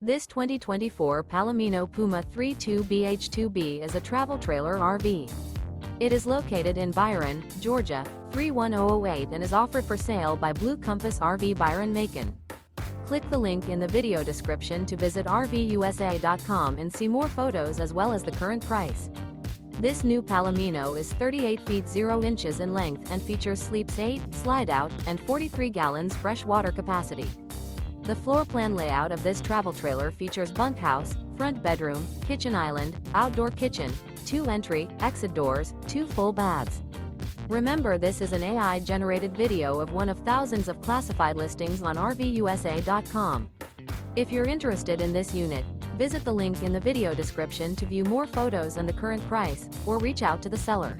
This 2024 Palomino Puma 32BH2B is a travel trailer RV. It is located in Byron, Georgia, 31008 and is offered for sale by Blue Compass RV Byron-Macon. Click the link in the video description to visit RVUSA.com and see more photos as well as the current price. This new Palomino is 38 feet 0 inches in length and features sleeps 8, slide-out, and 43 gallons fresh water capacity. The floor plan layout of this travel trailer features bunkhouse, front bedroom, kitchen island, outdoor kitchen, 2 entry, exit doors, 2 full baths. Remember, this is an AI-generated video of one of thousands of classified listings on RVUSA.com. If you're interested in this unit, visit the link in the video description to view more photos and the current price, or reach out to the seller.